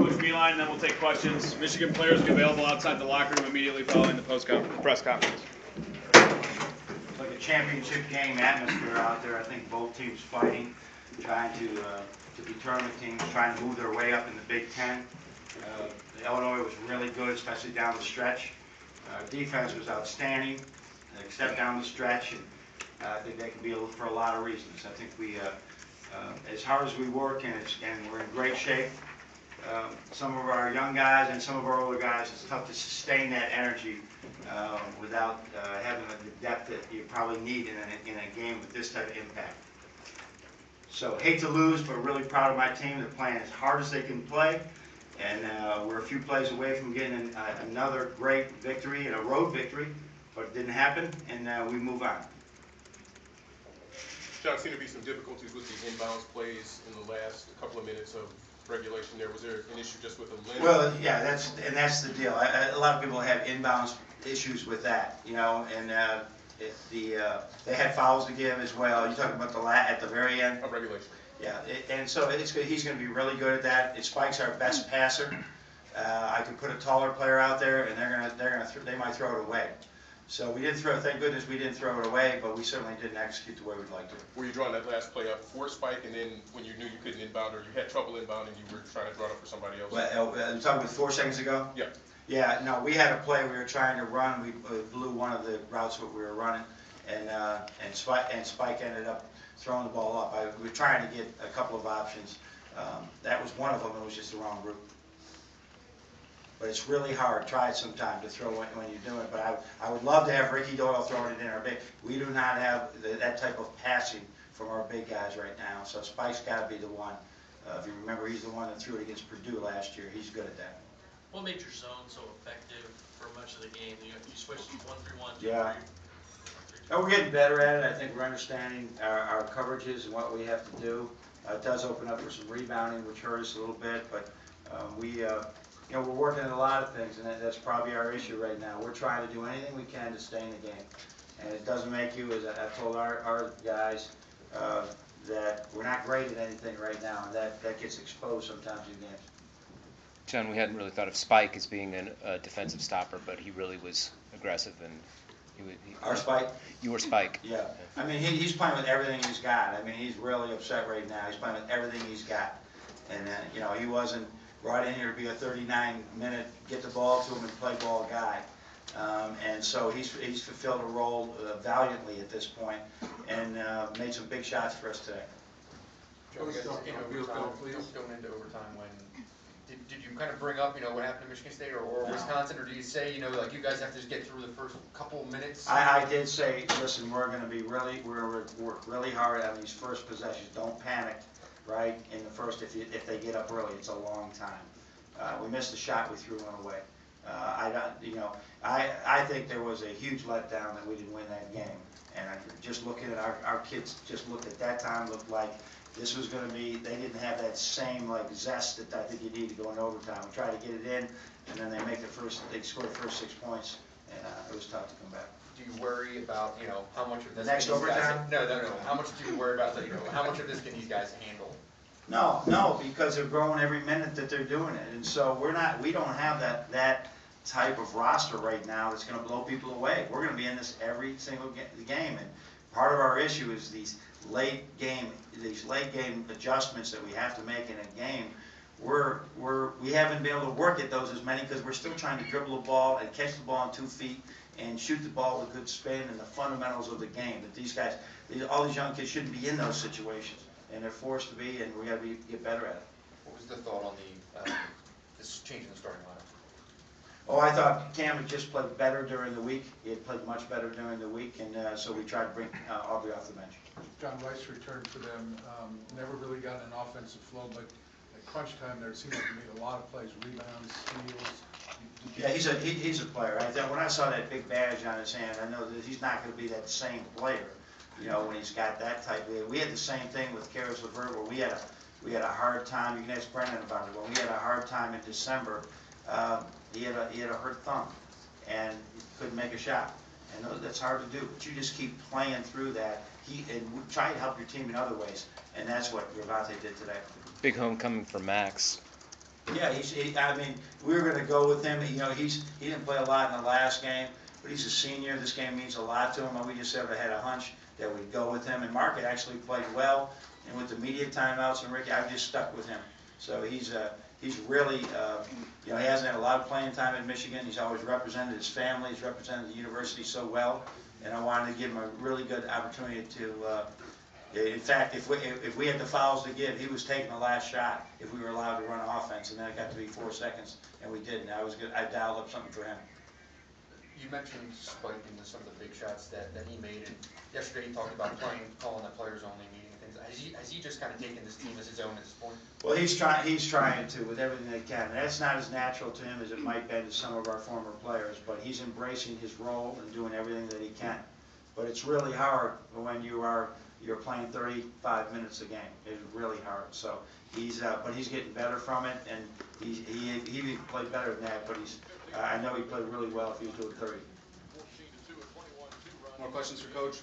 Coach Beilein, and then we'll take questions. Michigan players will be available outside the locker room immediately following the press conference. It's like a championship game atmosphere out there. I think both teams fighting, trying to be tournament teams, trying to move their way up in the Big Ten. Illinois was really good, especially down the stretch. Defense was outstanding, except down the stretch. And I think that could be for a lot of reasons. I think we, as hard as we work and we're in great shape, some of our young guys and some of our older guys, it's tough to sustain that energy without having the depth that you probably need in a game with this type of impact. So hate to lose, but really proud of my team. They're playing as hard as they can play, and we're a few plays away from getting another great victory and a road victory, but it didn't happen, and we move on. John, seemed to be some difficulties with the inbounds plays in the last couple of minutes of regulation there. Was there an issue just with the limit? Well, yeah, that's the deal. A lot of people have inbounds issues with that, you know, and they had fouls to give as well. You're talking about at the very end of regulation. Yeah, and so he's going to be really good at that. Spike's our best passer. I could put a taller player out there, and they might throw it away. So we didn't throw. Thank goodness we didn't throw it away, but we certainly didn't execute the way we'd like to. Were you drawing that last play up for Spike, and then when you knew you couldn't inbound or you had trouble inbounding, you were trying to draw it up for somebody else? Well, you talking about 4 seconds ago? Yeah. Yeah. No, we had a play we were trying to run. We blew one of the routes that we were running, and Spike ended up throwing the ball up. We were trying to get a couple of options. That was one of them. It was just the wrong route. But it's really hard. Try it sometime to throw it when you're doing it. But I would love to have Ricky Doyle throwing it in our big. We do not have that type of passing from our big guys right now. So Spike's got to be the one. If you remember, he's the one that threw it against Purdue last year. He's good at that. What made your zone so effective for much of the game? You switched 1-3-1. Yeah. Oh, we're getting better at it. I think we're understanding our coverages and what we have to do. It does open up for some rebounding, which hurt us a little bit, but you know, we're working on a lot of things, and that's probably our issue right now. We're trying to do anything we can to stay in the game, and it doesn't make you, as I've told our guys, that we're not great at anything right now, and that gets exposed sometimes in games. John, we hadn't really thought of Spike as being a defensive stopper, but he really was aggressive, and our Spike? You were Spike. Yeah. I mean, he's playing with everything he's got. I mean, he's really upset right now. He's playing with everything he's got. And, you know, he wasn't brought in here to be a 39-minute get the ball to him and play ball guy. And so he's fulfilled a role valiantly at this point and made some big shots for us today. Going into overtime, when did you kind of bring up, you know, what happened to Michigan State or Wisconsin, or do you say, you know, like you guys have to just get through the first couple of minutes? I did say, listen, we're going to work really hard on these first possessions. Don't panic, right? In the first, if they get up early, it's a long time. We missed the shot, we threw one away. I think there was a huge letdown that we didn't win that game. And just looking at our kids, just looked at that time, looked like this was going to be, they didn't have that same like zest that I think you need to go in overtime. We tried to get it in, and then they scored the first 6 points, and it was tough to come back. Do you worry about, you know, how much of this? Next overtime? No. How much do you worry about? You know, how much of this can these guys handle? No, because they're growing every minute that they're doing it, and so we don't have that type of roster right now that's going to blow people away. We're going to be in this every single game, and part of our issue is these late game adjustments that we have to make in a game. We haven't been able to work at those as many because we're still trying to dribble the ball and catch the ball on 2 feet and shoot the ball with good spin and the fundamentals of the game. That these guys, all these young kids shouldn't be in those situations, and they're forced to be, and we got to get better at it. What was the thought on this change in the starting lineup? Oh, I thought Cam had just played better during the week. He had played much better during the week, and so we tried to bring Aubrey off the bench. John Rice returned for them. Never really got an offensive flow, but at crunch time there, it seemed like he made a lot of plays, rebounds, steals. Yeah, he's a player. When I saw that big badge on his hand, I know that he's not going to be that same player. You know, when he's got that type of. We had the same thing with Karis LeVert, where we had a hard time. You can ask Brendan about it. When we had a hard time in December, he had a hurt thumb, and he couldn't make a shot. And that's hard to do. But you just keep playing through that. And try to help your team in other ways, and that's what Ravante did today. Big homecoming for Max. Yeah, I mean, we were gonna go with him, you know, he didn't play a lot in the last game, but he's a senior, this game means a lot to him, and we just sort of had a hunch that we'd go with him, and Mark had actually played well, and with the media timeouts and Ricky, I just stuck with him. So he's really, you know, he hasn't had a lot of playing time in Michigan, he's always represented his family, he's represented the university so well, and I wanted to give him a really good opportunity to, in fact, if we had the fouls to give, he was taking the last shot if we were allowed to run offense, and then it got to be 4 seconds, and we didn't. I dialed up something for him. You mentioned Spike and some of the big shots that he made, and yesterday he talked about calling a players-only meeting and things. Has he just kind of taken this team as his own at this point? Well, he's trying to with everything they can. And that's not as natural to him as it might be to some of our former players, but he's embracing his role and doing everything that he can. But it's really hard when you're playing 35 minutes a game. It's really hard. So but he's getting better from it, and he even played better than that. But I know he played really well if he was doing 30. More questions for Coach?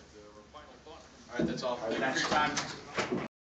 All right, that's all. All right, Thank you for your time.